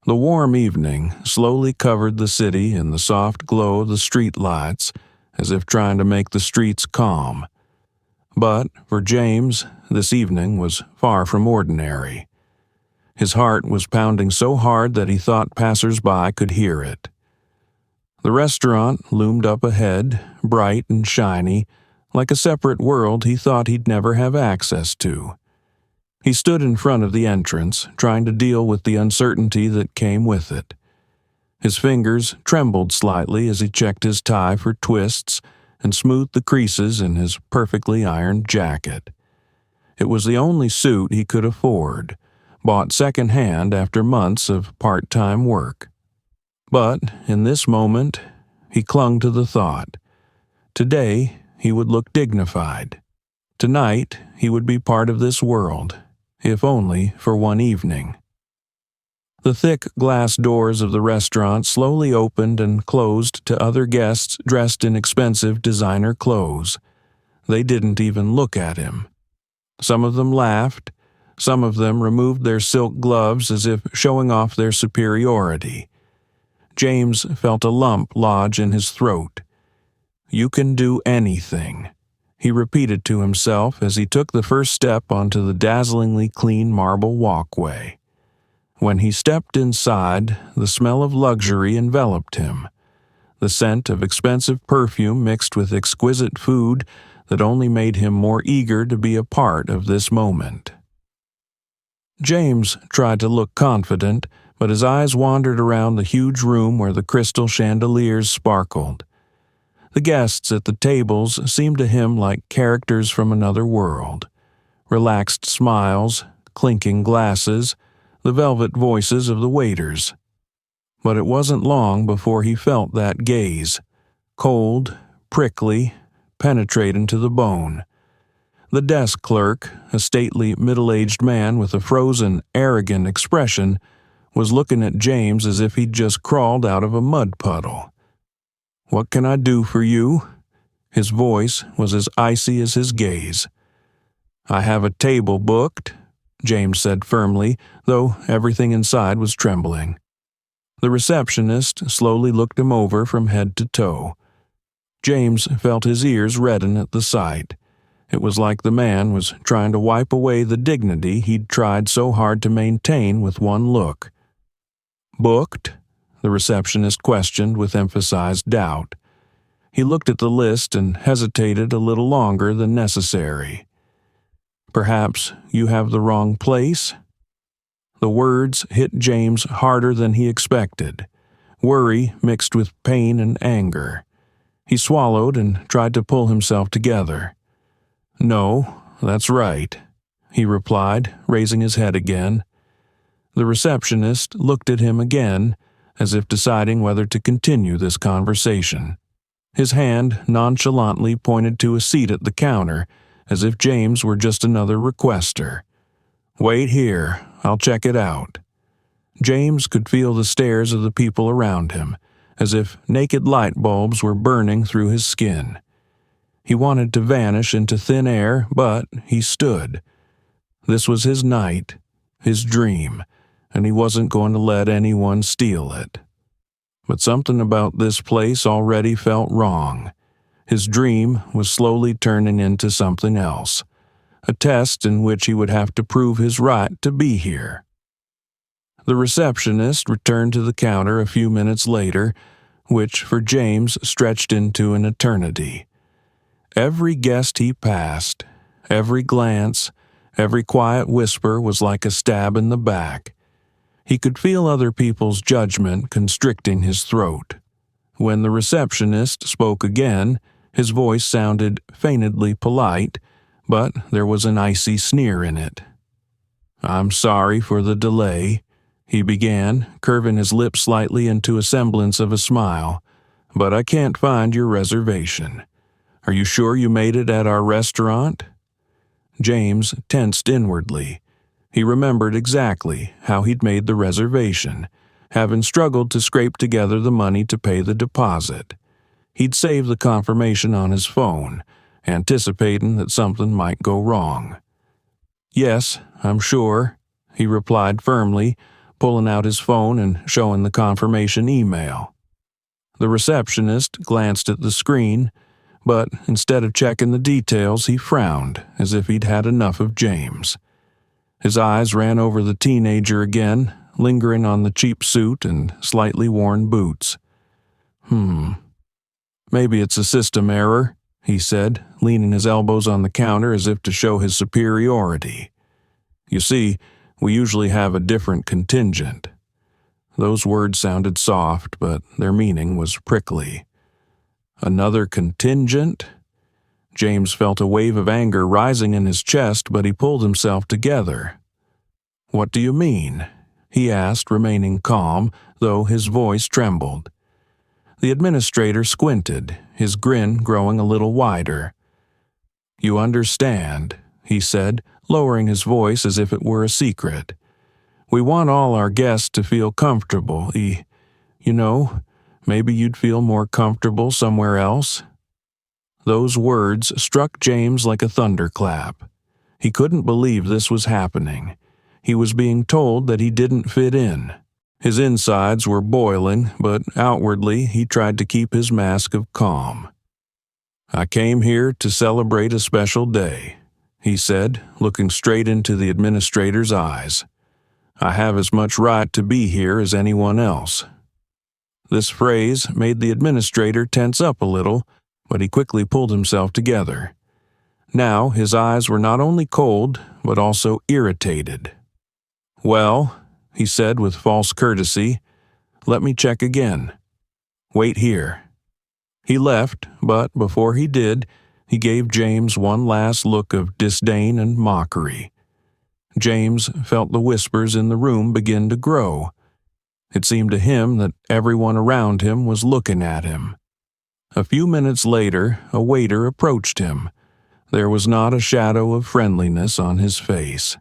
The warm evening slowly covered the city in the soft glow of the street lights, as if trying to make the streets calm. But for James, this evening was far from ordinary. His heart was pounding so hard that he thought passers-by could hear it. The restaurant loomed up ahead, bright and shiny, like a separate world he thought he'd never have access to. He stood in front of the entrance, trying to deal with the uncertainty that came with it. His fingers trembled slightly as he checked his tie for twists and smoothed the creases in his perfectly ironed jacket. It was the only suit he could afford, bought second-hand after months of part-time work. But in this moment, he clung to the thought. Today, he would look dignified. Tonight, he would be part of this world, if only for one evening. The thick glass doors of the restaurant slowly opened and closed to other guests dressed in expensive designer clothes. They didn't even look at him. Some of them laughed. Some of them removed their silk gloves as if showing off their superiority. James felt a lump lodge in his throat. "You can do anything," he repeated to himself as he took the first step onto the dazzlingly clean marble walkway. When he stepped inside, the smell of luxury enveloped him. The scent of expensive perfume mixed with exquisite food that only made him more eager to be a part of this moment. James tried to look confident, but his eyes wandered around the huge room where the crystal chandeliers sparkled. The guests at the tables seemed to him like characters from another world. Relaxed smiles, clinking glasses, the velvet voices of the waiters. But it wasn't long before he felt that gaze, cold, prickly, penetrating to the bone. The desk clerk, a stately middle-aged man with a frozen, arrogant expression, was looking at James as if he'd just crawled out of a mud puddle. "What can I do for you?" His voice was as icy as his gaze. "I have a table booked," James said firmly, though everything inside was trembling. The receptionist slowly looked him over from head to toe. James felt his ears redden at the sight. It was like the man was trying to wipe away the dignity he'd tried so hard to maintain with one look. "Booked?" the receptionist questioned with emphasized doubt. He looked at the list and hesitated a little longer than necessary. "Perhaps you have the wrong place?" The words hit James harder than he expected, worry mixed with pain and anger. He swallowed and tried to pull himself together. "No, that's right," he replied, raising his head again. The receptionist looked at him again, as if deciding whether to continue this conversation. His hand nonchalantly pointed to a seat at the counter, as if James were just another requester. "Wait here, I'll check it out." James could feel the stares of the people around him, as if naked light bulbs were burning through his skin. He wanted to vanish into thin air, but he stood. This was his night, his dream, and he wasn't going to let anyone steal it. But something about this place already felt wrong. His dream was slowly turning into something else, a test in which he would have to prove his right to be here. The receptionist returned to the counter a few minutes later, which for James stretched into an eternity. Every guest he passed, every glance, every quiet whisper was like a stab in the back. He could feel other people's judgment constricting his throat. When the receptionist spoke again, his voice sounded feignedly polite, but there was an icy sneer in it. "I'm sorry for the delay," he began, curving his lips slightly into a semblance of a smile, "but I can't find your reservation. Are you sure you made it at our restaurant?" James tensed inwardly. He remembered exactly how he'd made the reservation, having struggled to scrape together the money to pay the deposit. He'd saved the confirmation on his phone, anticipating that something might go wrong. "Yes, I'm sure," he replied firmly, pulling out his phone and showing the confirmation email. The receptionist glanced at the screen, but instead of checking the details, he frowned as if he'd had enough of James. His eyes ran over the teenager again, lingering on the cheap suit and slightly worn boots. Maybe it's a system error, he said, leaning his elbows on the counter as if to show his superiority. You see, we usually have a different contingent. Those words sounded soft, but their meaning was prickly. Another contingent? James felt a wave of anger rising in his chest, but he pulled himself together. What do you mean? He asked, remaining calm, though his voice trembled. The administrator squinted, his grin growing a little wider. You understand, he said, lowering his voice as if it were a secret. We want all our guests to feel comfortable. Maybe you'd feel more comfortable somewhere else. Those words struck James like a thunderclap. He couldn't believe this was happening. He was being told that he didn't fit in. His insides were boiling, but outwardly he tried to keep his mask of calm. I came here to celebrate a special day, he said, looking straight into the administrator's eyes. I have as much right to be here as anyone else. This phrase made the administrator tense up a little, but he quickly pulled himself together. Now his eyes were not only cold, but also irritated. Well, he said with false courtesy, let me check again. Wait here. He left, but before he did, he gave James one last look of disdain and mockery. James felt the whispers in the room begin to grow. It seemed to him that everyone around him was looking at him. A few minutes later, a waiter approached him. There was not a shadow of friendliness on his face.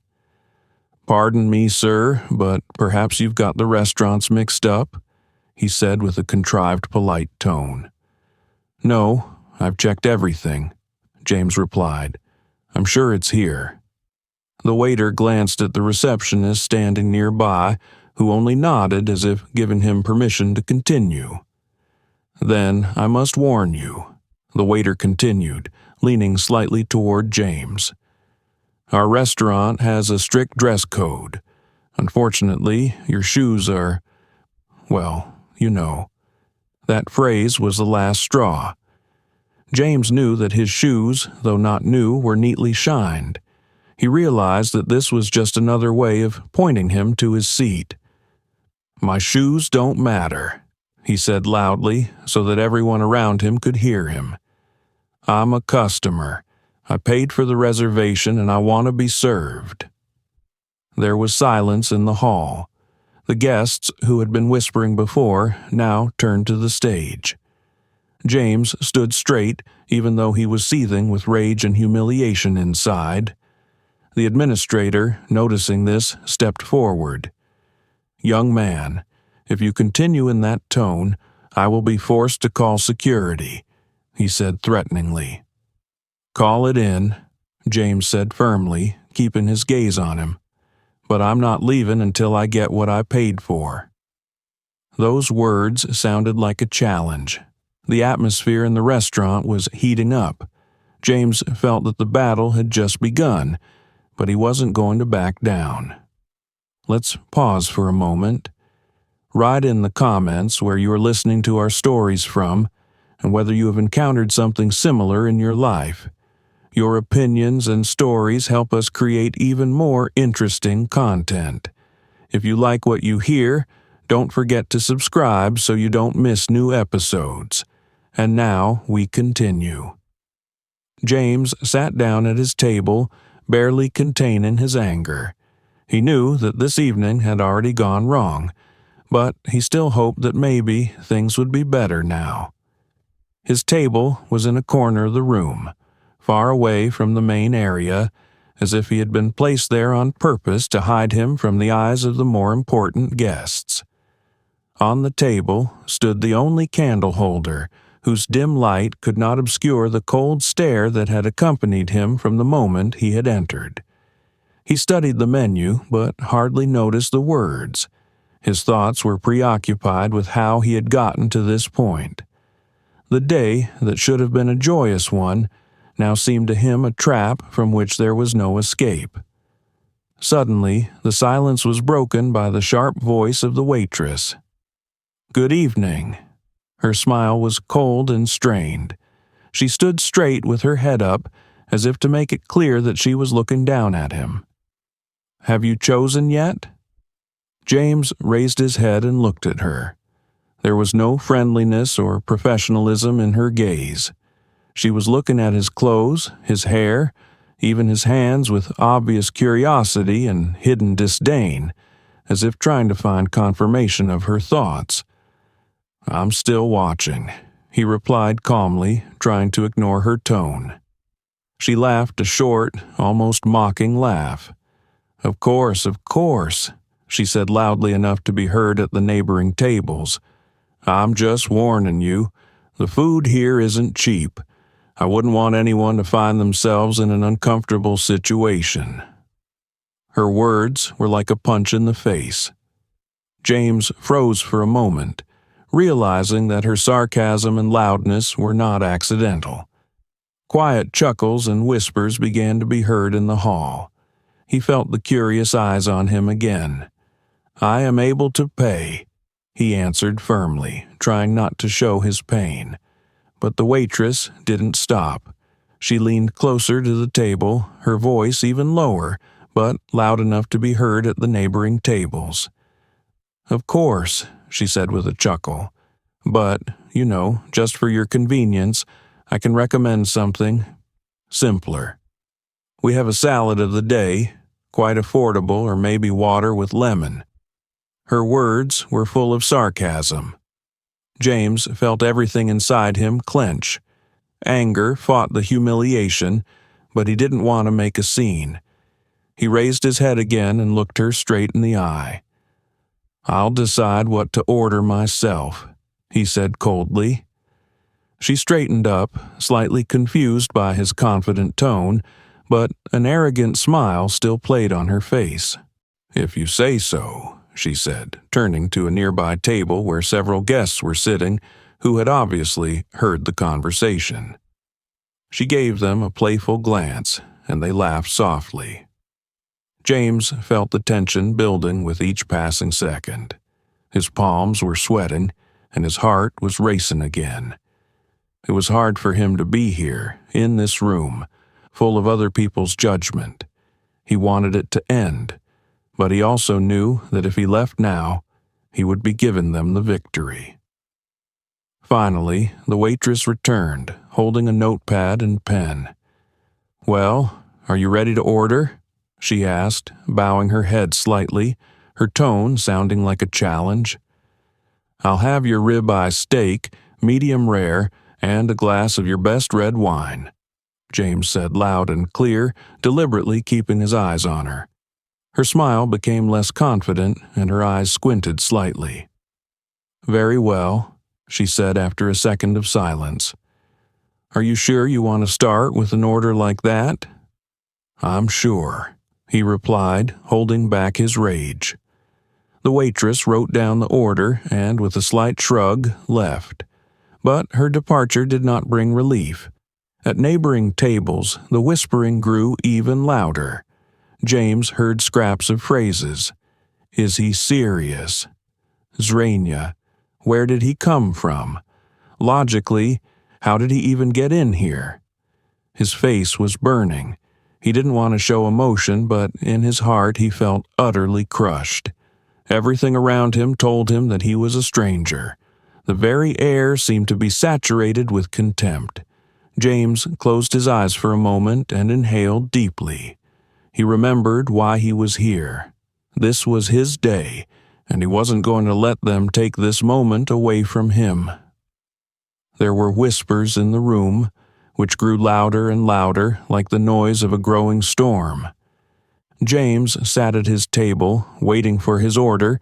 Pardon me, sir, but perhaps you've got the restaurants mixed up, he said with a contrived polite tone. No, I've checked everything, James replied. I'm sure it's here. The waiter glanced at the receptionist standing nearby, who only nodded as if giving him permission to continue. Then I must warn you, the waiter continued, leaning slightly toward James. Our restaurant has a strict dress code. Unfortunately, your shoes are, well, you know. That phrase was the last straw. James knew that his shoes, though not new, were neatly shined. He realized that this was just another way of pointing him to his seat. My shoes don't matter, he said loudly so that everyone around him could hear him. I'm a customer. I paid for the reservation and I want to be served. There was silence in the hall. The guests, who had been whispering before, now turned to the stage. James stood straight, even though he was seething with rage and humiliation inside. The administrator, noticing this, stepped forward. Young man, if you continue in that tone, I will be forced to call security, he said threateningly. Call it in, James said firmly, keeping his gaze on him. But I'm not leaving until I get what I paid for. Those words sounded like a challenge. The atmosphere in the restaurant was heating up. James felt that the battle had just begun, but he wasn't going to back down. Let's pause for a moment. Write in the comments where you are listening to our stories from, and whether you have encountered something similar in your life. Your opinions and stories help us create even more interesting content. If you like what you hear, don't forget to subscribe so you don't miss new episodes. And now we continue. James sat down at his table, barely containing his anger. He knew that this evening had already gone wrong, but he still hoped that maybe things would be better now. His table was in a corner of the room, far away from the main area, as if he had been placed there on purpose to hide him from the eyes of the more important guests. On the table stood the only candle holder, whose dim light could not obscure the cold stare that had accompanied him from the moment he had entered. He studied the menu, but hardly noticed the words. His thoughts were preoccupied with how he had gotten to this point. The day that should have been a joyous one now seemed to him a trap from which there was no escape. Suddenly, the silence was broken by the sharp voice of the waitress. "Good evening." Her smile was cold and strained. She stood straight with her head up, as if to make it clear that she was looking down at him. "Have you chosen yet?" James raised his head and looked at her. There was no friendliness or professionalism in her gaze. She was looking at his clothes, his hair, even his hands with obvious curiosity and hidden disdain, as if trying to find confirmation of her thoughts. "I'm still watching," he replied calmly, trying to ignore her tone. She laughed a short, almost mocking laugh. Of course," she said loudly enough to be heard at the neighboring tables. "I'm just warning you. The food here isn't cheap. I wouldn't want anyone to find themselves in an uncomfortable situation." Her words were like a punch in the face. James froze for a moment, realizing that her sarcasm and loudness were not accidental. Quiet chuckles and whispers began to be heard in the hall. He felt the curious eyes on him again. "I am able to pay," he answered firmly, trying not to show his pain. But the waitress didn't stop. She leaned closer to the table, her voice even lower, but loud enough to be heard at the neighboring tables. "Of course," she said with a chuckle. "But, just for your convenience, I can recommend something simpler. We have a salad of the day, quite affordable, or maybe water with lemon." Her words were full of sarcasm. James felt everything inside him clench. Anger fought the humiliation, but he didn't want to make a scene. He raised his head again and looked her straight in the eye. "I'll decide what to order myself," he said coldly. She straightened up, slightly confused by his confident tone, but an arrogant smile still played on her face. "If you say so," she said, turning to a nearby table where several guests were sitting who had obviously heard the conversation. She gave them a playful glance, and they laughed softly. James felt the tension building with each passing second. His palms were sweating, and his heart was racing again. It was hard for him to be here, in this room, full of other people's judgment. He wanted it to end, but he also knew that if he left now, he would be giving them the victory. Finally, the waitress returned, holding a notepad and pen. "Well, are you ready to order?" she asked, bowing her head slightly, her tone sounding like a challenge. "I'll have your ribeye steak, medium rare, and a glass of your best red wine," James said loud and clear, deliberately keeping his eyes on her. Her smile became less confident, and her eyes squinted slightly. "Very well," she said after a second of silence. "Are you sure you want to start with an order like that?" "I'm sure," he replied, holding back his rage. The waitress wrote down the order and, with a slight shrug, left. But her departure did not bring relief. At neighboring tables, the whispering grew even louder. James heard scraps of phrases. "Is he serious?" "Zrania. Where did he come from? Logically, how did he even get in here?" His face was burning. He didn't want to show emotion, but in his heart he felt utterly crushed. Everything around him told him that he was a stranger. The very air seemed to be saturated with contempt. James closed his eyes for a moment and inhaled deeply. He remembered why he was here. This was his day, and he wasn't going to let them take this moment away from him. There were whispers in the room, which grew louder and louder, like the noise of a growing storm. James sat at his table, waiting for his order,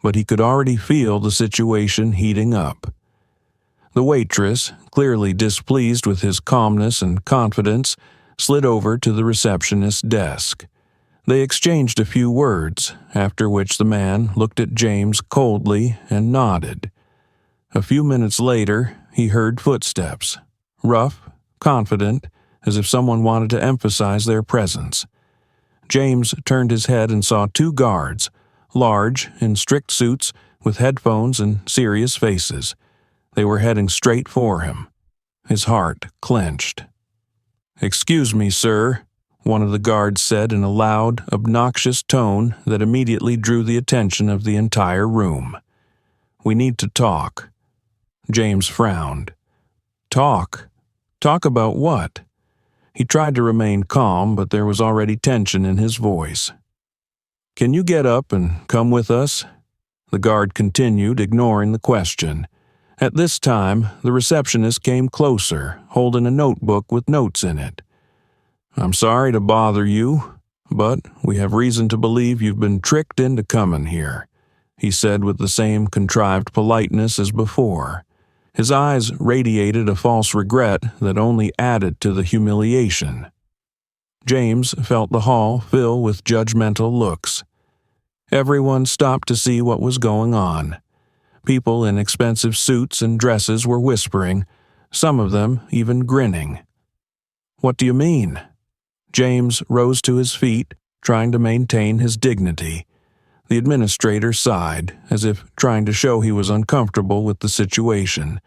but he could already feel the situation heating up. The waitress, clearly displeased with his calmness and confidence, slid over to the receptionist's desk. They exchanged a few words, after which the man looked at James coldly and nodded. A few minutes later, he heard footsteps, rough, confident, as if someone wanted to emphasize their presence. James turned his head and saw two guards, large, in strict suits, with headphones and serious faces. They were heading straight for him. His heart clenched. "Excuse me, sir," one of the guards said in a loud, obnoxious tone that immediately drew the attention of the entire room. "We need to talk." James frowned. Talk? Talk about what? He tried to remain calm, but there was already tension in his voice. "Can you get up and come with us?" The guard continued, ignoring the question. At this time, the receptionist came closer, holding a notebook with notes in it. "I'm sorry to bother you, but we have reason to believe you've been tricked into coming here," he said with the same contrived politeness as before. His eyes radiated a false regret that only added to the humiliation. James felt the hall fill with judgmental looks. Everyone stopped to see what was going on. People in expensive suits and dresses were whispering, some of them even grinning. "What do you mean?" James rose to his feet, trying to maintain his dignity. The administrator sighed, as if trying to show he was uncomfortable with the situation,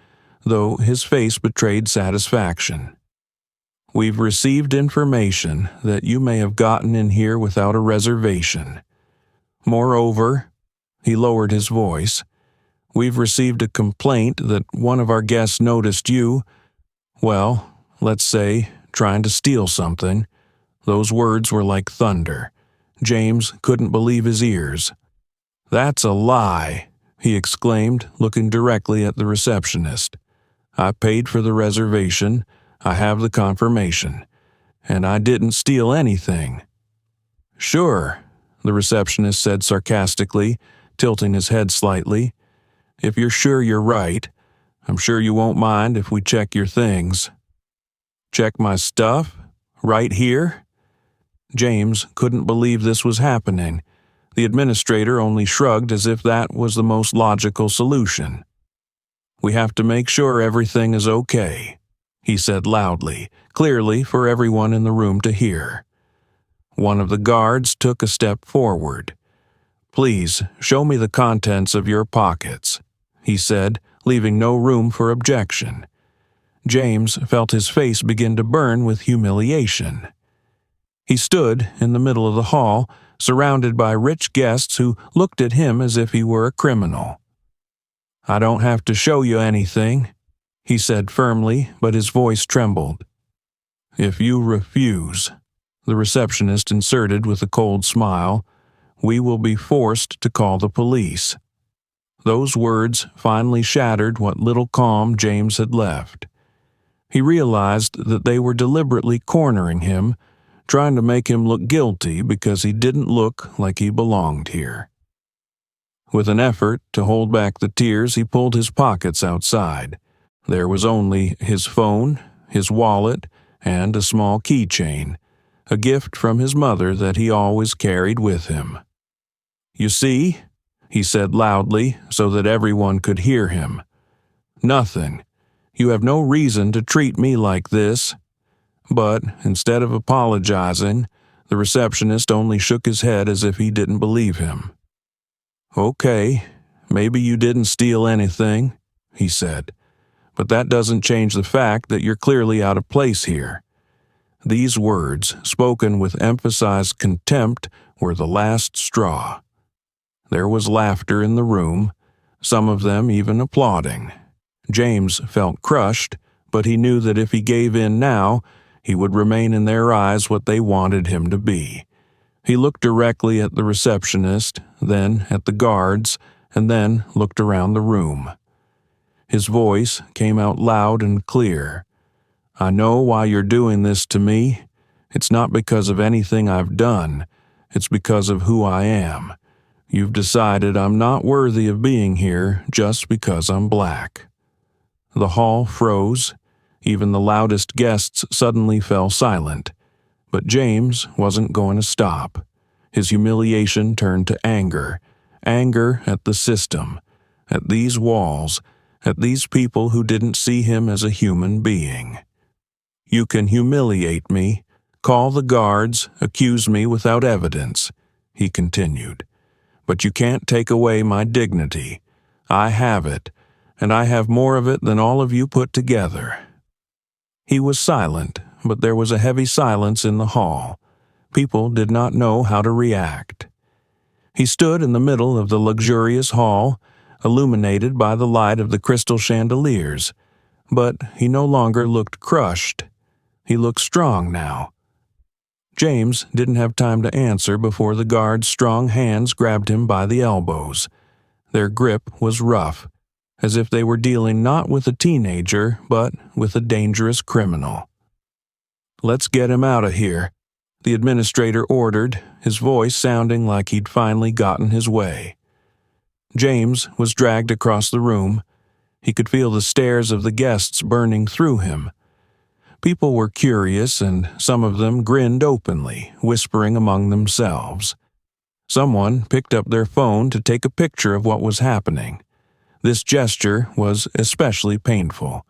though his face betrayed satisfaction. "We've received information that you may have gotten in here without a reservation. Moreover," he lowered his voice, "we've received a complaint that one of our guests noticed you, well, let's say, trying to steal something." Those words were like thunder. James couldn't believe his ears. "That's a lie," he exclaimed, looking directly at the receptionist. "I paid for the reservation, I have the confirmation, and I didn't steal anything." "Sure," the receptionist said sarcastically, tilting his head slightly. "If you're sure you're right, I'm sure you won't mind if we check your things." "Check my stuff? Right here?" James couldn't believe this was happening. The administrator only shrugged as if that was the most logical solution. "We have to make sure everything is okay," he said loudly, clearly for everyone in the room to hear. One of the guards took a step forward. "Please, show me the contents of your pockets," he said, leaving no room for objection. James felt his face begin to burn with humiliation. He stood in the middle of the hall, surrounded by rich guests who looked at him as if he were a criminal. "I don't have to show you anything," he said firmly, but his voice trembled. "If you refuse," the receptionist inserted with a cold smile, "we will be forced to call the police." Those words finally shattered what little calm James had left. He realized that they were deliberately cornering him, trying to make him look guilty because he didn't look like he belonged here. With an effort to hold back the tears, he pulled his pockets outside. There was only his phone, his wallet, and a small keychain, a gift from his mother that he always carried with him. "You see?" he said loudly so that everyone could hear him. "Nothing. You have no reason to treat me like this." But instead of apologizing, the receptionist only shook his head as if he didn't believe him. "Okay, maybe you didn't steal anything," he said, "but that doesn't change the fact that you're clearly out of place here." These words, spoken with emphasized contempt, were the last straw. There was laughter in the room, some of them even applauding. James felt crushed, but he knew that if he gave in now, he would remain in their eyes what they wanted him to be. He looked directly at the receptionist, then at the guards, and then looked around the room. His voice came out loud and clear. "I know why you're doing this to me. It's not because of anything I've done. It's because of who I am. You've decided I'm not worthy of being here just because I'm black." The hall froze. Even the loudest guests suddenly fell silent. But James wasn't going to stop. His humiliation turned to anger. Anger at the system, at these walls, at these people who didn't see him as a human being. You can humiliate me, call the guards, accuse me without evidence, he continued. But you can't take away my dignity. I have it, and I have more of it than all of you put together. He was silent, but there was a heavy silence in the hall. People did not know how to react. He stood in the middle of the luxurious hall, illuminated by the light of the crystal chandeliers, but he no longer looked crushed. He looked strong now. James didn't have time to answer before the guard's strong hands grabbed him by the elbows. Their grip was rough, as if they were dealing not with a teenager, but with a dangerous criminal. "Let's get him out of here," the administrator ordered, his voice sounding like he'd finally gotten his way. James was dragged across the room. He could feel the stares of the guests burning through him. People were curious, and some of them grinned openly, whispering among themselves. Someone picked up their phone to take a picture of what was happening. This gesture was especially painful.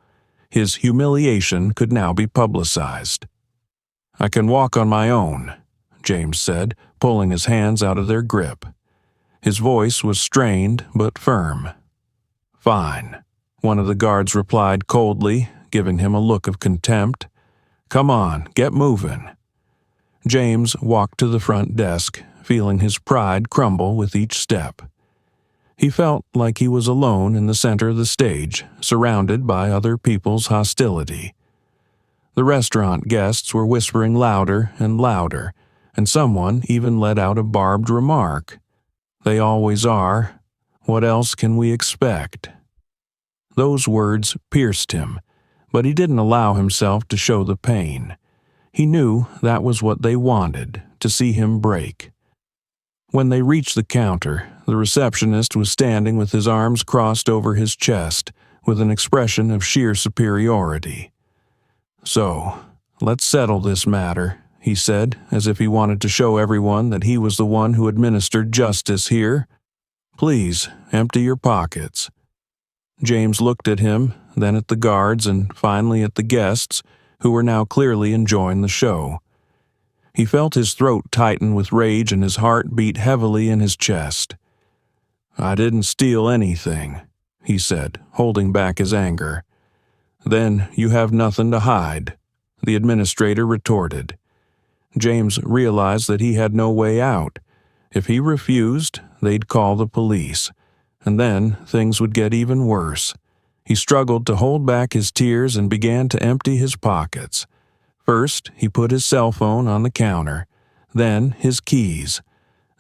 His humiliation could now be publicized. "I can walk on my own," James said, pulling his hands out of their grip. His voice was strained but firm. "Fine," one of the guards replied coldly, giving him a look of contempt. "Come on, get moving." James walked to the front desk, feeling his pride crumble with each step. He felt like he was alone in the center of the stage, surrounded by other people's hostility. The restaurant guests were whispering louder and louder, and someone even let out a barbed remark. "They always are. What else can we expect?" Those words pierced him, but he didn't allow himself to show the pain. He knew that was what they wanted, to see him break. When they reached the counter, the receptionist was standing with his arms crossed over his chest, with an expression of sheer superiority. "So, let's settle this matter," he said, as if he wanted to show everyone that he was the one who administered justice here. "Please, empty your pockets." James looked at him, then at the guards, and finally at the guests, who were now clearly enjoying the show. He felt his throat tighten with rage and his heart beat heavily in his chest. "I didn't steal anything," he said, holding back his anger. "Then you have nothing to hide," the administrator retorted. James realized that he had no way out. If he refused, they'd call the police, and then things would get even worse. He struggled to hold back his tears and began to empty his pockets. First, he put his cell phone on the counter, then his keys,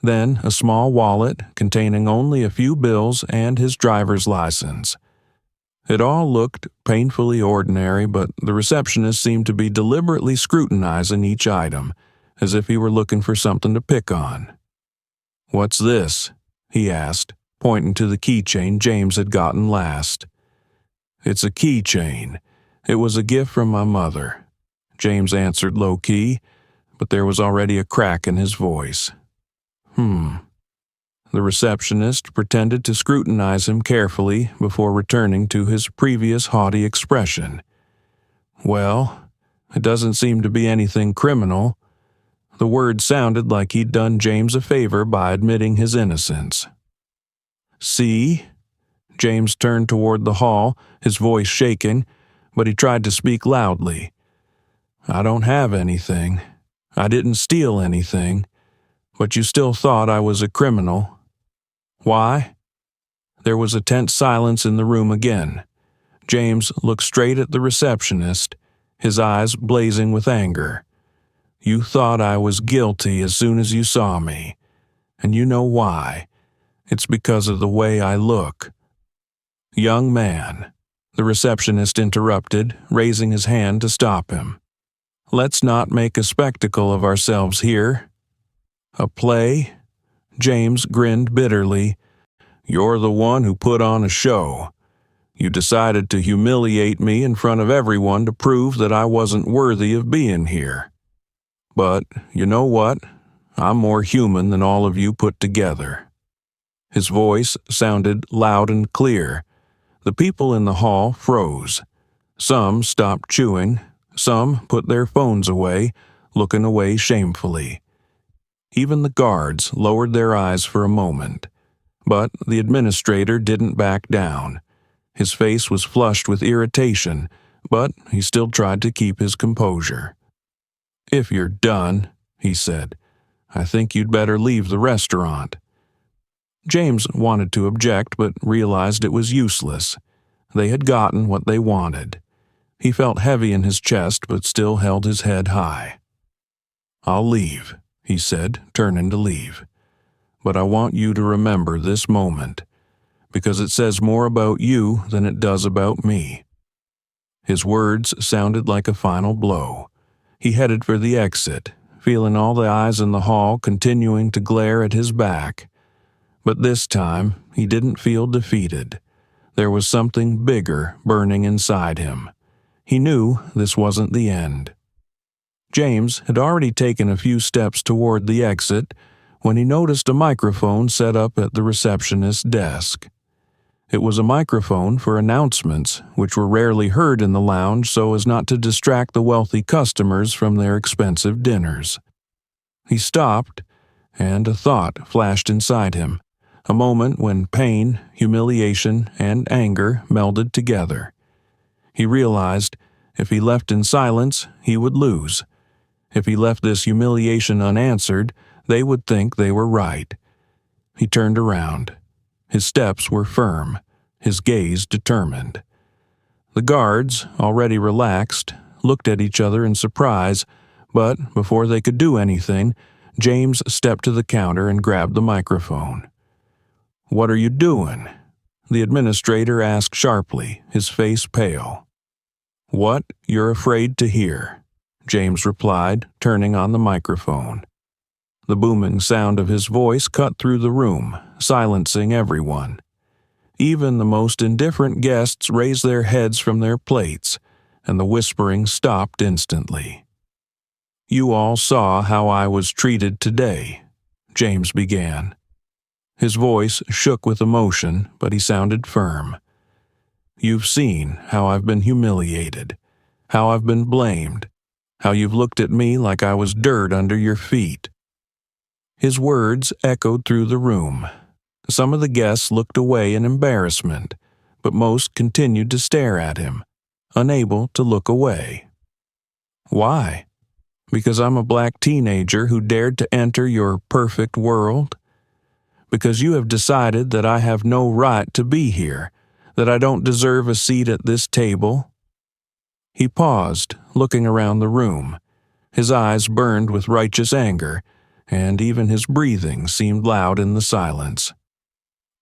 then a small wallet containing only a few bills and his driver's license. It all looked painfully ordinary, but the receptionist seemed to be deliberately scrutinizing each item, as if he were looking for something to pick on. "What's this?" he asked, pointing to the keychain James had gotten last. "It's a keychain. It was a gift from my mother," James answered low-key, but there was already a crack in his voice. The receptionist pretended to scrutinize him carefully before returning to his previous haughty expression. "Well, it doesn't seem to be anything criminal." The word sounded like he'd done James a favor by admitting his innocence. "See?" James turned toward the hall, his voice shaking, but he tried to speak loudly. "I don't have anything. I didn't steal anything. But you still thought I was a criminal. Why?" There was a tense silence in the room again. James looked straight at the receptionist, his eyes blazing with anger. "You thought I was guilty as soon as you saw me. And you know why. It's because of the way I look." "Young man," the receptionist interrupted, raising his hand to stop him. "Let's not make a spectacle of ourselves here." "A play?" James grinned bitterly. "You're the one who put on a show. You decided to humiliate me in front of everyone to prove that I wasn't worthy of being here. But you know what? I'm more human than all of you put together." His voice sounded loud and clear. The people in the hall froze. Some stopped chewing. Some put their phones away, looking away shamefully. Even the guards lowered their eyes for a moment. But the administrator didn't back down. His face was flushed with irritation, but he still tried to keep his composure. "If you're done," he said, "I think you'd better leave the restaurant." James wanted to object, but realized it was useless. They had gotten what they wanted. He felt heavy in his chest, but still held his head high. "I'll leave," he said, turning to leave. "But I want you to remember this moment, because it says more about you than it does about me." His words sounded like a final blow. He headed for the exit, feeling all the eyes in the hall continuing to glare at his back. But this time, he didn't feel defeated. There was something bigger burning inside him. He knew this wasn't the end. James had already taken a few steps toward the exit when he noticed a microphone set up at the receptionist's desk. It was a microphone for announcements, which were rarely heard in the lounge so as not to distract the wealthy customers from their expensive dinners. He stopped, and a thought flashed inside him, a moment when pain, humiliation, and anger melded together. He realized if he left in silence, he would lose. If he left this humiliation unanswered, they would think they were right. He turned around. His steps were firm, his gaze determined. The guards, already relaxed, looked at each other in surprise, but before they could do anything, James stepped to the counter and grabbed the microphone. "What are you doing?" the administrator asked sharply, his face pale. "What you're afraid to hear," James replied, turning on the microphone. The booming sound of his voice cut through the room, silencing everyone. Even the most indifferent guests raised their heads from their plates, and the whispering stopped instantly. "You all saw how I was treated today," James began. His voice shook with emotion, but he sounded firm. "You've seen how I've been humiliated, how I've been blamed, how you've looked at me like I was dirt under your feet." His words echoed through the room. Some of the guests looked away in embarrassment, but most continued to stare at him, unable to look away. "Why? Because I'm a black teenager who dared to enter your perfect world? Because you have decided that I have no right to be here, that I don't deserve a seat at this table?" He paused, looking around the room. His eyes burned with righteous anger, and even his breathing seemed loud in the silence.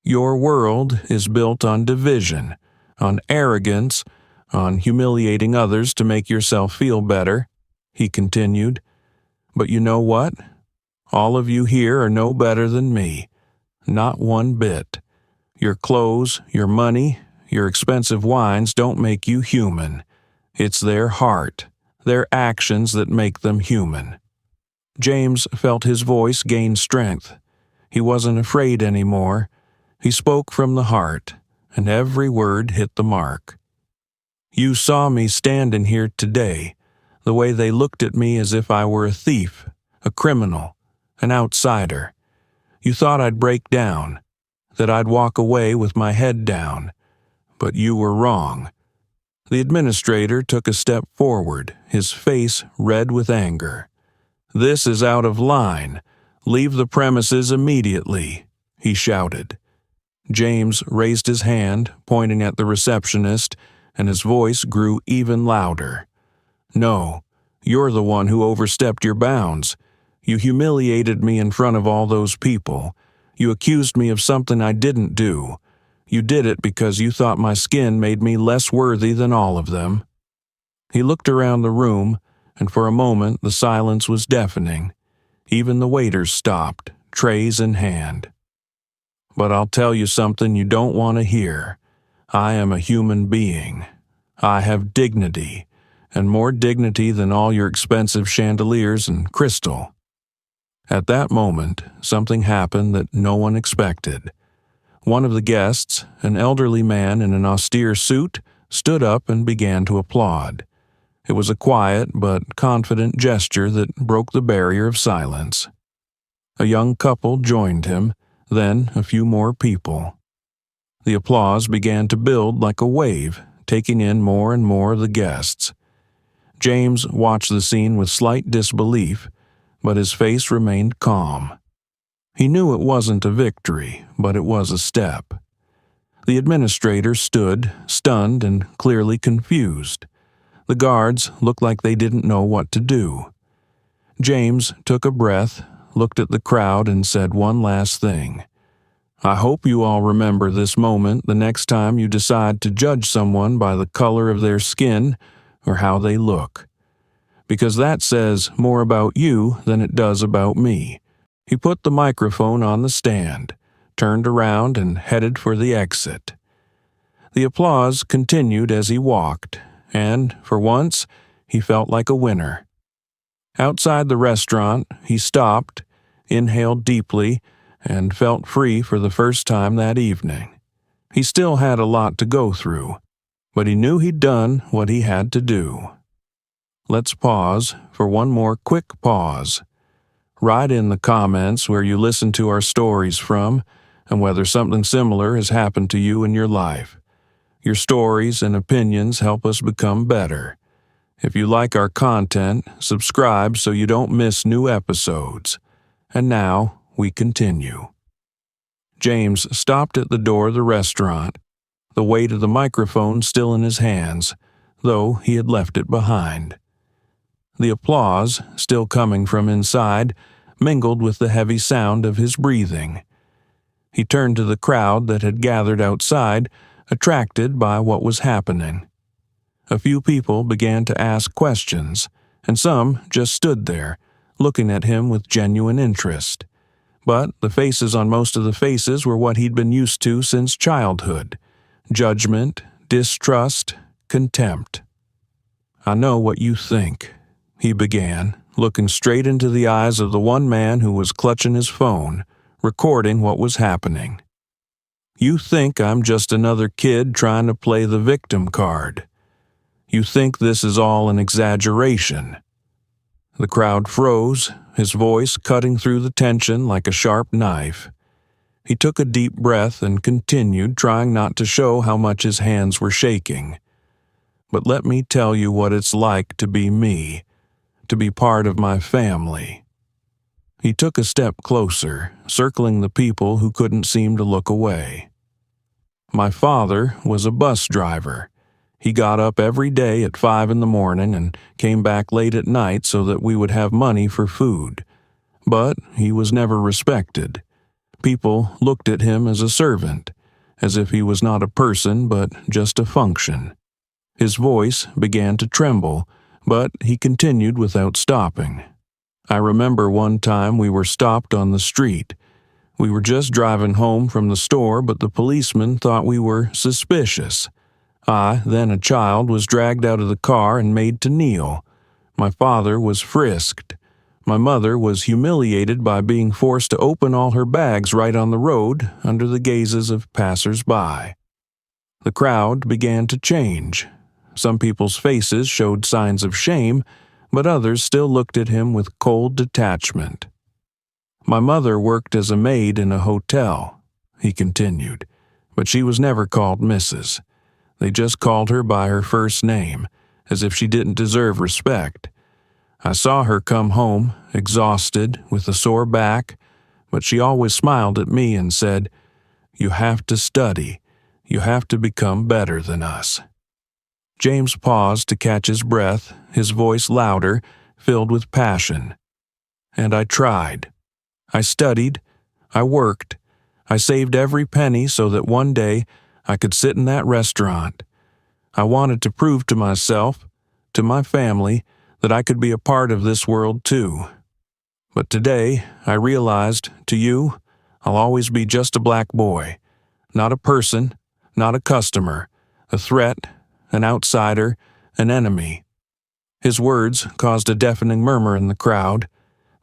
"Your world is built on division, on arrogance, on humiliating others to make yourself feel better," he continued. "But you know what? All of you here are no better than me. Not one bit. Your clothes, your money, your expensive wines don't make you human. It's their heart, their actions that make them human." James felt his voice gain strength. He wasn't afraid anymore. He spoke from the heart, and every word hit the mark. "You saw me standing here today, the way they looked at me as if I were a thief, a criminal, an outsider. You thought I'd break down, that I'd walk away with my head down. But you were wrong." The administrator took a step forward, his face red with anger. "This is out of line. Leave the premises immediately," he shouted. James raised his hand, pointing at the receptionist, and his voice grew even louder. "No, you're the one who overstepped your bounds. You humiliated me in front of all those people. You accused me of something I didn't do. You did it because you thought my skin made me less worthy than all of them." He looked around the room, and for a moment the silence was deafening. Even the waiters stopped, trays in hand. "But I'll tell you something you don't want to hear. I am a human being. I have dignity, and more dignity than all your expensive chandeliers and crystal." At that moment, something happened that no one expected. One of the guests, an elderly man in an austere suit, stood up and began to applaud. It was a quiet but confident gesture that broke the barrier of silence. A young couple joined him, then a few more people. The applause began to build like a wave, taking in more and more of the guests. James watched the scene with slight disbelief, but his face remained calm. He knew it wasn't a victory, but it was a step. The administrator stood, stunned and clearly confused. The guards looked like they didn't know what to do. James took a breath, looked at the crowd, and said one last thing. "I hope you all remember this moment the next time you decide to judge someone by the color of their skin or how they look. Because that says more about you than it does about me." He put the microphone on the stand, turned around, and headed for the exit. The applause continued as he walked, and, for once, he felt like a winner. Outside the restaurant, he stopped, inhaled deeply, and felt free for the first time that evening. He still had a lot to go through, but he knew he'd done what he had to do. Let's pause for one more quick pause. Write in the comments where you listen to our stories from and whether something similar has happened to you in your life. Your stories and opinions help us become better. If you like our content, subscribe so you don't miss new episodes. And now, we continue. James stopped at the door of the restaurant, the weight of the microphone still in his hands, though he had left it behind. The applause, still coming from inside, mingled with the heavy sound of his breathing. He turned to the crowd that had gathered outside, attracted by what was happening. A few people began to ask questions, and some just stood there, looking at him with genuine interest. But the faces on most of the faces were what he'd been used to since childhood: judgment, distrust, contempt. "I know what you think," he began, looking straight into the eyes of the one man who was clutching his phone, recording what was happening. "You think I'm just another kid trying to play the victim card. You think this is all an exaggeration." The crowd froze, his voice cutting through the tension like a sharp knife. He took a deep breath and continued, trying not to show how much his hands were shaking. "But let me tell you what it's like to be me, to be part of my family." He took a step closer, circling the people who couldn't seem to look away. "My father was a bus driver. He got up every day at 5 in the morning and came back late at night so that we would have money for food. But he was never respected. People looked at him as a servant, as if he was not a person but just a function." His voice began to tremble, but he continued without stopping. "I remember one time we were stopped on the street. We were just driving home from the store, but the policeman thought we were suspicious. I, then a child, was dragged out of the car and made to kneel. My father was frisked. My mother was humiliated by being forced to open all her bags right on the road under the gazes of passers-by." The crowd began to change. Some people's faces showed signs of shame, but others still looked at him with cold detachment. "My mother worked as a maid in a hotel," he continued, "but she was never called Mrs. They just called her by her first name, as if she didn't deserve respect. I saw her come home, exhausted, with a sore back, but she always smiled at me and said, 'You have to study. You have to become better than us.'" James paused to catch his breath, his voice louder, filled with passion. "And I tried. I studied. I worked. I saved every penny so that one day I could sit in that restaurant. I wanted to prove to myself, to my family, that I could be a part of this world too. But today, I realized, to you, I'll always be just a black boy, not a person, not a customer, a threat, an outsider, an enemy." His words caused a deafening murmur in the crowd.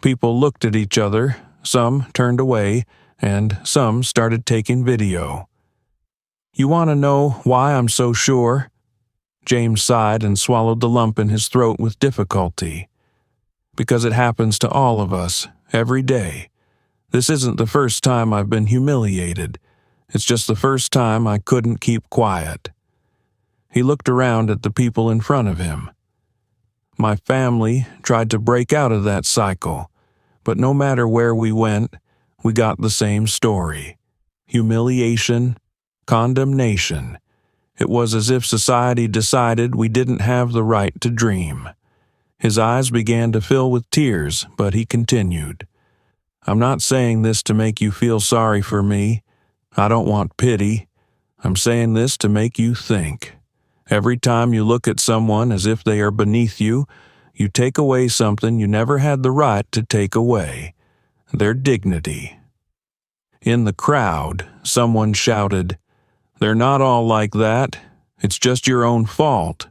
People looked at each other, some turned away, and some started taking video. "You want to know why I'm so sure?" James sighed and swallowed the lump in his throat with difficulty. "Because it happens to all of us, every day. This isn't the first time I've been humiliated. It's just the first time I couldn't keep quiet." He looked around at the people in front of him. "My family tried to break out of that cycle, but no matter where we went, we got the same story. Humiliation, condemnation. It was as if society decided we didn't have the right to dream." His eyes began to fill with tears, but he continued. "I'm not saying this to make you feel sorry for me. I don't want pity. I'm saying this to make you think. Every time you look at someone as if they are beneath you, you take away something you never had the right to take away: their dignity." In the crowd, someone shouted, "They're not all like that. It's just your own fault."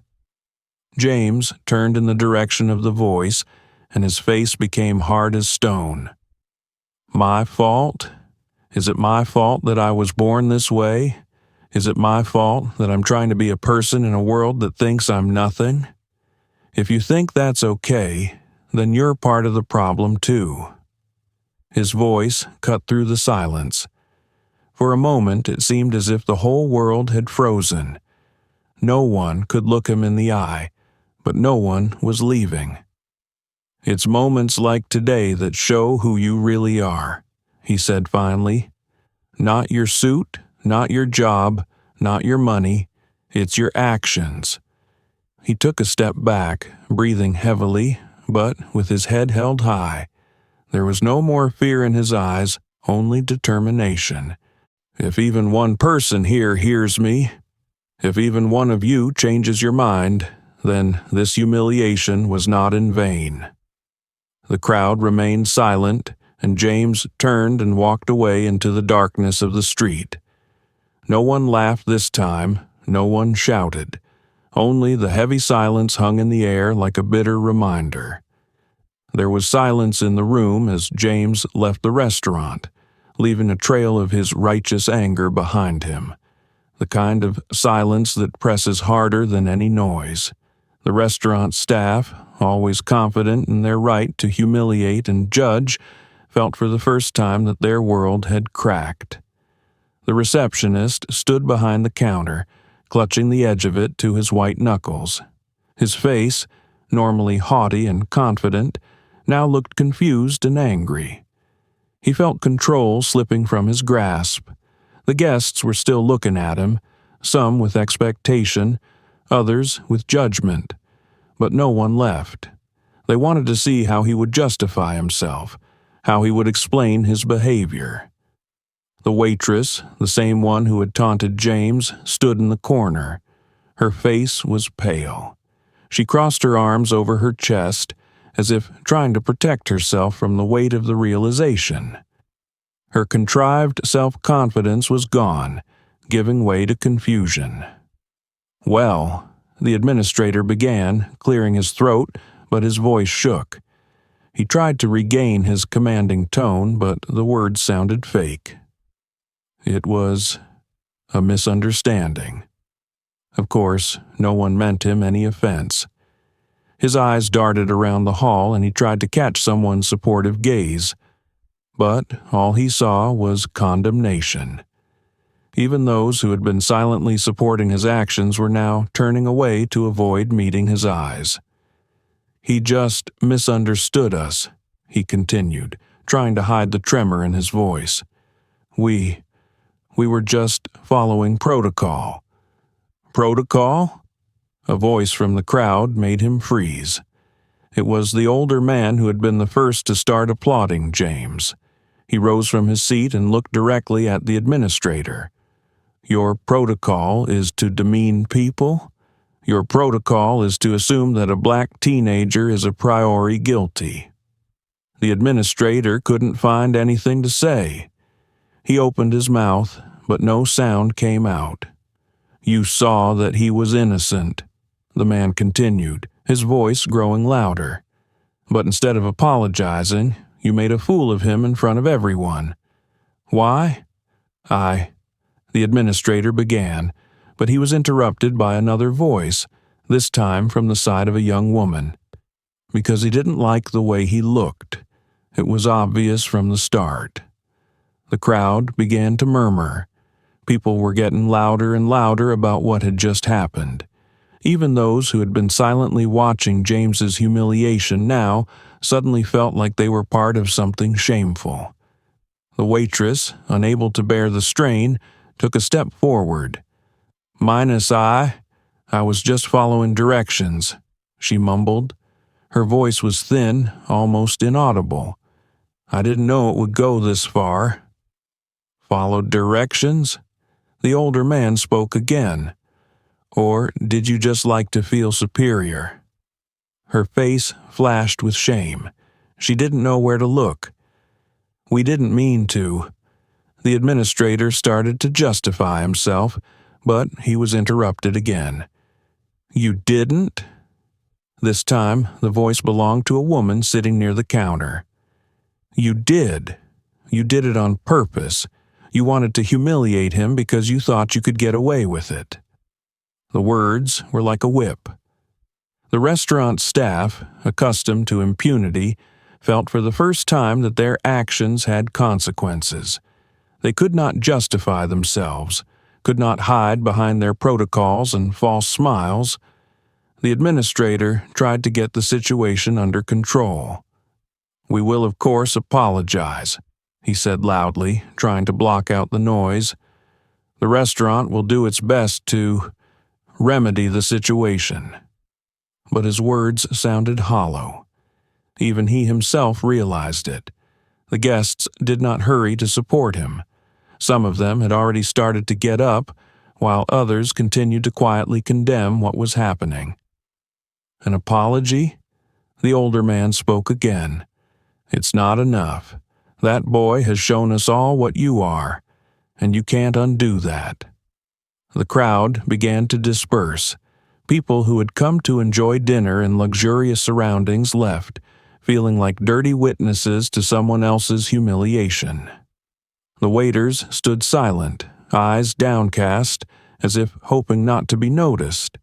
James turned in the direction of the voice, and his face became hard as stone. "My fault? Is it my fault that I was born this way? Is it my fault that I'm trying to be a person in a world that thinks I'm nothing? If you think that's okay, then you're part of the problem too." His voice cut through the silence. For a moment it seemed as if the whole world had frozen. No one could look him in the eye, but no one was leaving. "It's moments like today that show who you really are," he said finally. "Not your suit, not your job, not your money. It's your actions." He took a step back, breathing heavily, but with his head held high. There was no more fear in his eyes, only determination. "If even one person here hears me, if even one of you changes your mind, then this humiliation was not in vain." The crowd remained silent, and James turned and walked away into the darkness of the street. No one laughed this time, no one shouted. Only the heavy silence hung in the air like a bitter reminder. There was silence in the room as James left the restaurant, leaving a trail of his righteous anger behind him. The kind of silence that presses harder than any noise. The restaurant staff, always confident in their right to humiliate and judge, felt for the first time that their world had cracked. The receptionist stood behind the counter, clutching the edge of it to his white knuckles. His face, normally haughty and confident, now looked confused and angry. He felt control slipping from his grasp. The guests were still looking at him, some with expectation, others with judgment, but no one left. They wanted to see how he would justify himself, how he would explain his behavior. The waitress, the same one who had taunted James, stood in the corner. Her face was pale. She crossed her arms over her chest, as if trying to protect herself from the weight of the realization. Her contrived self-confidence was gone, giving way to confusion. "Well," the administrator began, clearing his throat, but his voice shook. He tried to regain his commanding tone, but the words sounded fake. "It was a misunderstanding." Of course, no one meant him any offense. His eyes darted around the hall and he tried to catch someone's supportive gaze. But all he saw was condemnation. Even those who had been silently supporting his actions were now turning away to avoid meeting his eyes. "He just misunderstood us," he continued, trying to hide the tremor in his voice. We were just following protocol." "Protocol?" A voice from the crowd made him freeze. It was the older man who had been the first to start applauding James. He rose from his seat and looked directly at the administrator. "Your protocol is to demean people? Your protocol is to assume that a black teenager is a priori guilty." The administrator couldn't find anything to say. He opened his mouth, but no sound came out. "You saw that he was innocent," the man continued, his voice growing louder. But instead of apologizing, you made a fool of him in front of everyone. Why? The administrator began, but he was interrupted by another voice, this time from the side of a young woman. Because he didn't like the way he looked. It was obvious from the start. The crowd began to murmur. People were getting louder and louder about what had just happened. Even those who had been silently watching James's humiliation now suddenly felt like they were part of something shameful. The waitress, unable to bear the strain, took a step forward. I was just following directions, she mumbled. Her voice was thin, almost inaudible. I didn't know it would go this far. Followed directions? The older man spoke again. Or did you just like to feel superior? Her face flashed with shame. She didn't know where to look. We didn't mean to. The administrator started to justify himself, but he was interrupted again. You didn't? This time, the voice belonged to a woman sitting near the counter. You did. You did it on purpose. You wanted to humiliate him because you thought you could get away with it. The words were like a whip. The restaurant staff, accustomed to impunity, felt for the first time that their actions had consequences. They could not justify themselves, could not hide behind their protocols and false smiles. The administrator tried to get the situation under control. We will, of course, apologize, he said loudly, trying to block out the noise. The restaurant will do its best to remedy the situation. But his words sounded hollow. Even he himself realized it. The guests did not hurry to support him. Some of them had already started to get up, while others continued to quietly condemn what was happening. An apology? The older man spoke again. It's not enough. That boy has shown us all what you are, and you can't undo that. The crowd began to disperse. People who had come to enjoy dinner in luxurious surroundings left, feeling like dirty witnesses to someone else's humiliation. The waiters stood silent, eyes downcast, as if hoping not to be noticed.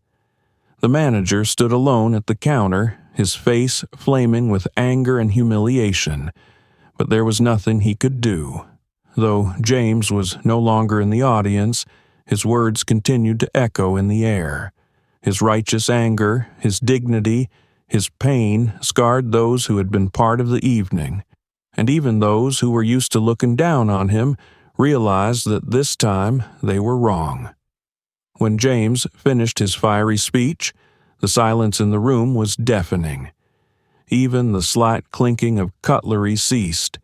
The manager stood alone at the counter, his face flaming with anger and humiliation, but there was nothing he could do. Though James was no longer in the audience, his words continued to echo in the air. His righteous anger, his dignity, his pain scarred those who had been part of the evening, and even those who were used to looking down on him realized that this time they were wrong. When James finished his fiery speech, the silence in the room was deafening. Even the slight clinking of cutlery ceased,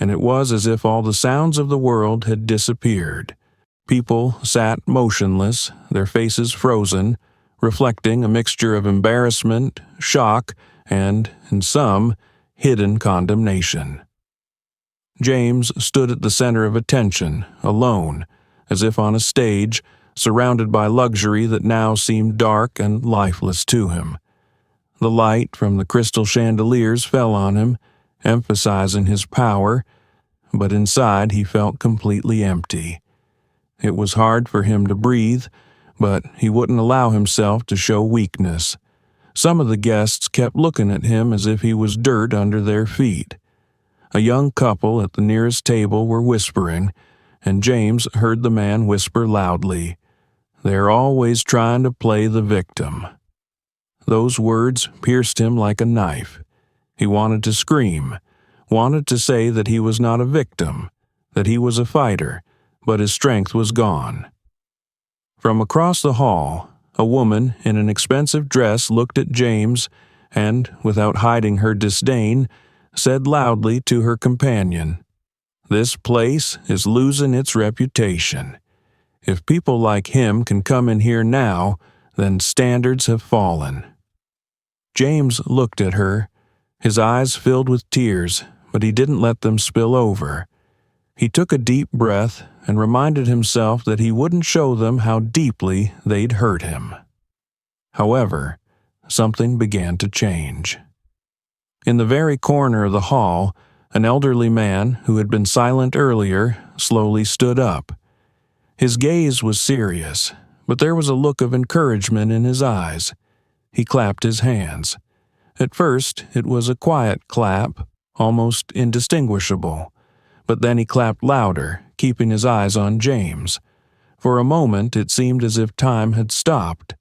and it was as if all the sounds of the world had disappeared. People sat motionless, their faces frozen, reflecting a mixture of embarrassment, shock, and, in some, hidden condemnation. James stood at the center of attention, alone, as if on a stage, surrounded by luxury that now seemed dark and lifeless to him. The light from the crystal chandeliers fell on him, emphasizing his power, but inside he felt completely empty. It was hard for him to breathe, but he wouldn't allow himself to show weakness. Some of the guests kept looking at him as if he was dirt under their feet. A young couple at the nearest table were whispering, and James heard the man whisper loudly, "They're always trying to play the victim." Those words pierced him like a knife. He wanted to scream, wanted to say that he was not a victim, that he was a fighter, but his strength was gone. From across the hall, a woman in an expensive dress looked at James and, without hiding her disdain, said loudly to her companion, "This place is losing its reputation. If people like him can come in here now, then standards have fallen." James looked at her. His eyes filled with tears, but he didn't let them spill over. He took a deep breath and reminded himself that he wouldn't show them how deeply they'd hurt him. However, something began to change. In the very corner of the hall, an elderly man who had been silent earlier slowly stood up. His gaze was serious, but there was a look of encouragement in his eyes. He clapped his hands. At first, it was a quiet clap, almost indistinguishable, but then he clapped louder, keeping his eyes on James. For a moment, it seemed as if time had stopped.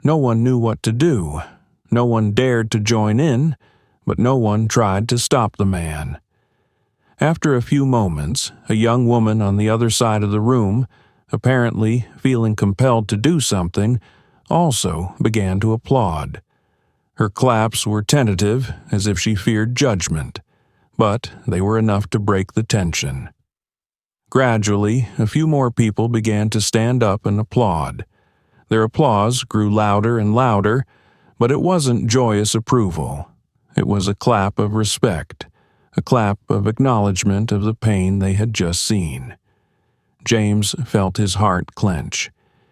No one knew what to do. No one dared to join in, but no one tried to stop the man. After a few moments, a young woman on the other side of the room, apparently feeling compelled to do something, also began to applaud. Her claps were tentative, as if she feared judgment, but they were enough to break the tension. Gradually, a few more people began to stand up and applaud. Their applause grew louder and louder, but it wasn't joyous approval. It was a clap of respect, a clap of acknowledgement of the pain they had just seen. James felt his heart clench.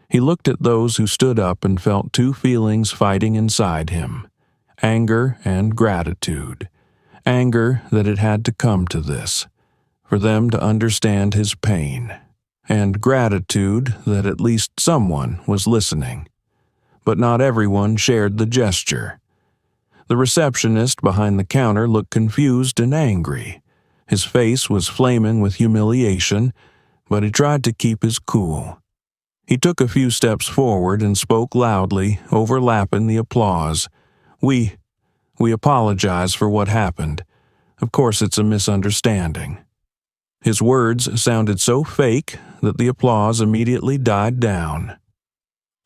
He looked at those who stood up and felt two feelings fighting inside him: anger and gratitude. Anger that it had to come to this, for them to understand his pain, and gratitude that at least someone was listening. But not everyone shared the gesture. The receptionist behind the counter looked confused and angry. His face was flaming with humiliation, but he tried to keep his cool. He took a few steps forward and spoke loudly, overlapping the applause. We apologize for what happened. Of course it's a misunderstanding." His words sounded so fake that the applause immediately died down.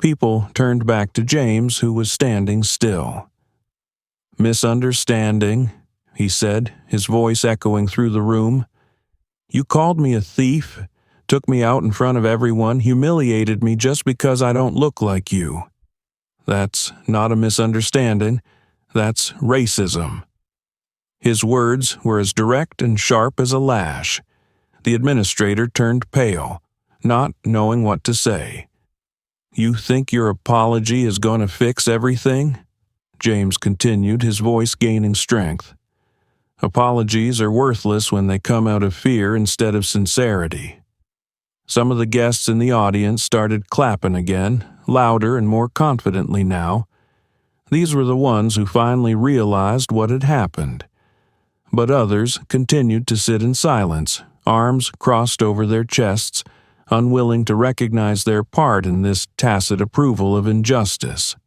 People turned back to James, who was standing still. "Misunderstanding," he said, his voice echoing through the room. "You called me a thief, took me out in front of everyone, humiliated me just because I don't look like you. That's not a misunderstanding. That's racism." His words were as direct and sharp as a lash. The administrator turned pale, not knowing what to say. "You think your apology is going to fix everything?" James continued, his voice gaining strength. "Apologies are worthless when they come out of fear instead of sincerity." Some of the guests in the audience started clapping again, louder and more confidently now. These were the ones who finally realized what had happened. But others continued to sit in silence, arms crossed over their chests, unwilling to recognize their part in this tacit approval of injustice.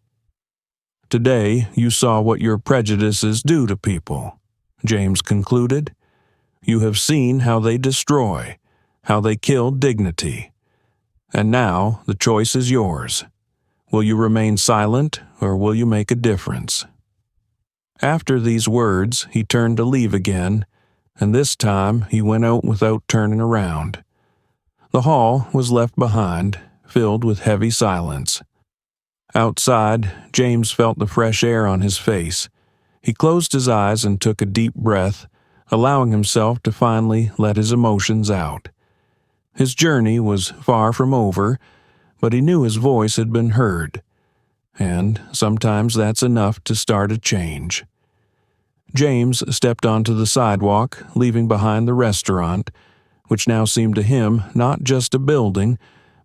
"Today you saw what your prejudices do to people," James concluded. "You have seen how they destroy, how they kill dignity. And now the choice is yours. Will you remain silent, or will you make a difference?" After these words, he turned to leave again, and this time he went out without turning around. The hall was left behind, filled with heavy silence. Outside, James felt the fresh air on his face. He closed his eyes and took a deep breath, allowing himself to finally let his emotions out. His journey was far from over, but he knew his voice had been heard, and sometimes that's enough to start a change. James stepped onto the sidewalk, leaving behind the restaurant, which now seemed to him not just a building,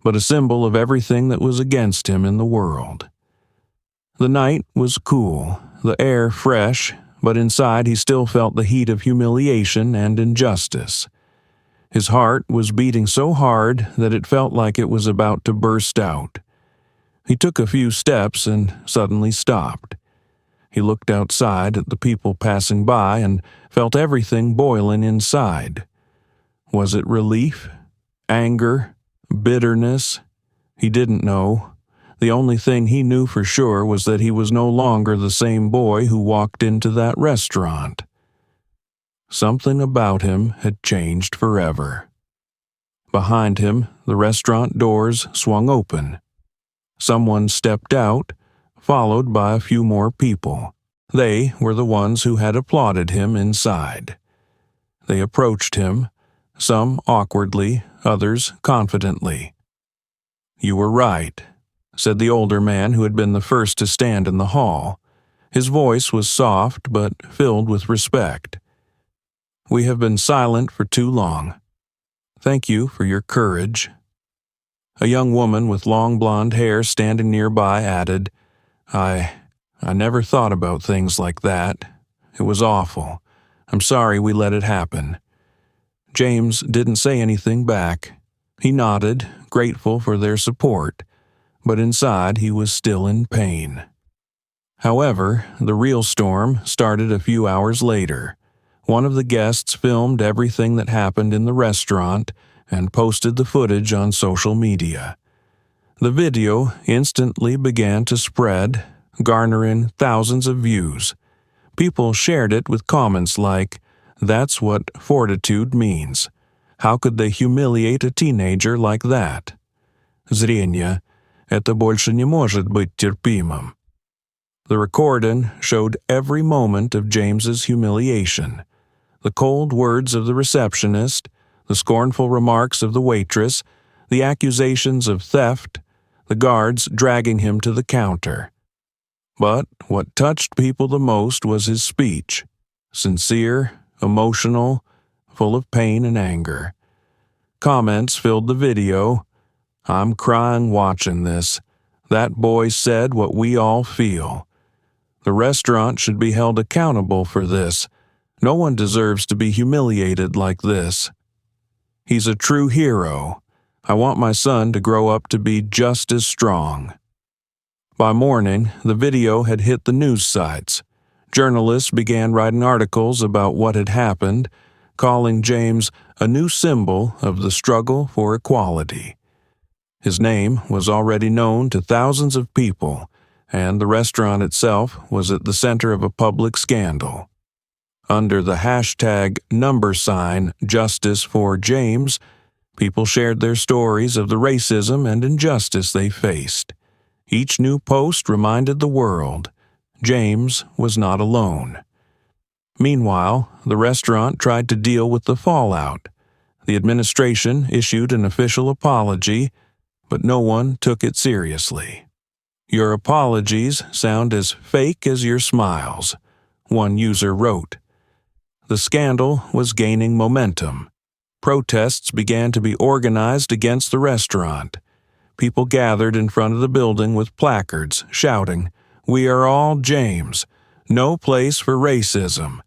but a symbol of everything that was against him in the world. The night was cool, the air fresh, but inside he still felt the heat of humiliation and injustice. His heart was beating so hard that it felt like it was about to burst out. He took a few steps and suddenly stopped. He looked outside at the people passing by and felt everything boiling inside. Was it relief? Anger? Bitterness? He didn't know. The only thing he knew for sure was that he was no longer the same boy who walked into that restaurant. Something about him had changed forever. Behind him, the restaurant doors swung open. Someone stepped out, followed by a few more people. They were the ones who had applauded him inside. They approached him, some awkwardly, others confidently. "You were right," said the older man who had been the first to stand in the hall. His voice was soft but filled with respect. "We have been silent for too long. Thank you for your courage." A young woman with long blonde hair standing nearby added, I never thought about things like that. It was awful. I'm sorry we let it happen." James didn't say anything back. He nodded, grateful for their support, but inside he was still in pain. However, the real storm started a few hours later. One of the guests filmed everything that happened in the restaurant and posted the footage on social media. The video instantly began to spread, garnering thousands of views. People shared it with comments like, "That's what fortitude means. How could they humiliate a teenager like that? Зрение. Это больше не может быть терпимым." The recording showed every moment of James's humiliation. The cold words of the receptionist, the scornful remarks of the waitress, the accusations of theft, the guards dragging him to the counter. But what touched people the most was his speech, sincere, emotional, full of pain and anger. Comments filled the video. "I'm crying watching this. That boy said what we all feel. The restaurant should be held accountable for this. No one deserves to be humiliated like this. He's a true hero. I want my son to grow up to be just as strong." By morning, the video had hit the news sites. Journalists began writing articles about what had happened, calling James a new symbol of the struggle for equality. His name was already known to thousands of people, and the restaurant itself was at the center of a public scandal. Under the hashtag #Justice for James, people shared their stories of the racism and injustice they faced. Each new post reminded the world, James was not alone. Meanwhile, the restaurant tried to deal with the fallout. The administration issued an official apology, but no one took it seriously. "Your apologies sound as fake as your smiles," one user wrote. The scandal was gaining momentum. Protests began to be organized against the restaurant. People gathered in front of the building with placards, shouting, "We are all James. No place for racism.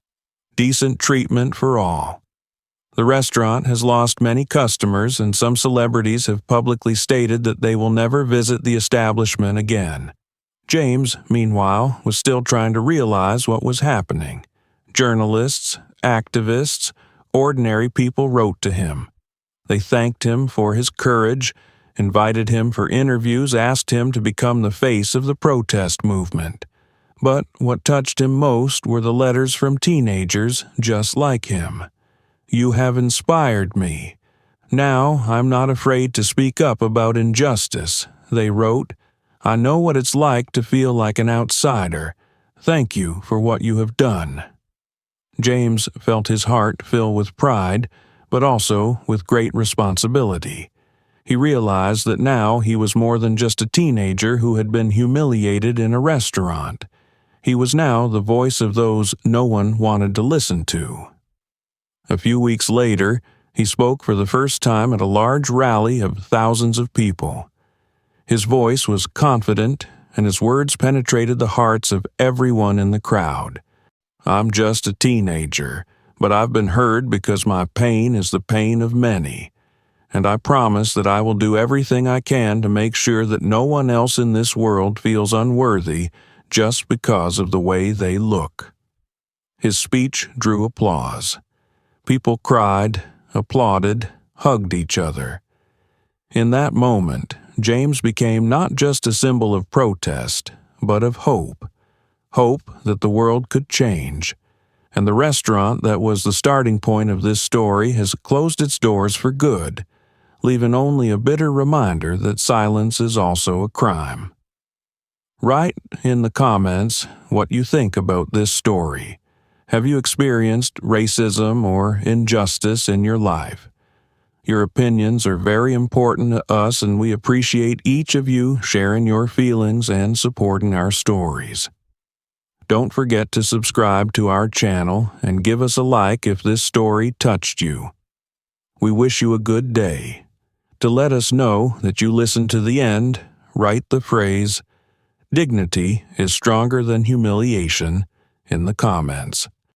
Decent treatment for all." The restaurant has lost many customers, and some celebrities have publicly stated that they will never visit the establishment again. James, meanwhile, was still trying to realize what was happening. Journalists, activists, ordinary people wrote to him. They thanked him for his courage, invited him for interviews, asked him to become the face of the protest movement. But what touched him most were the letters from teenagers just like him. "You have inspired me. Now I'm not afraid to speak up about injustice," they wrote. "I know what it's like to feel like an outsider. Thank you for what you have done." James felt his heart fill with pride, but also with great responsibility. He realized that now he was more than just a teenager who had been humiliated in a restaurant. He was now the voice of those no one wanted to listen to. A few weeks later, he spoke for the first time at a large rally of thousands of people. His voice was confident, and his words penetrated the hearts of everyone in the crowd. "I'm just a teenager, but I've been heard because my pain is the pain of many. And I promise that I will do everything I can to make sure that no one else in this world feels unworthy just because of the way they look." His speech drew applause. People cried, applauded, hugged each other. In that moment, James became not just a symbol of protest, but of hope. Hope that the world could change. And the restaurant that was the starting point of this story has closed its doors for good, leaving only a bitter reminder that silence is also a crime. Write in the comments what you think about this story. Have you experienced racism or injustice in your life? Your opinions are very important to us, and we appreciate each of you sharing your feelings and supporting our stories. Don't forget to subscribe to our channel and give us a like if this story touched you. We wish you a good day. To let us know that you listened to the end, write the phrase, "Dignity is stronger than humiliation," in the comments.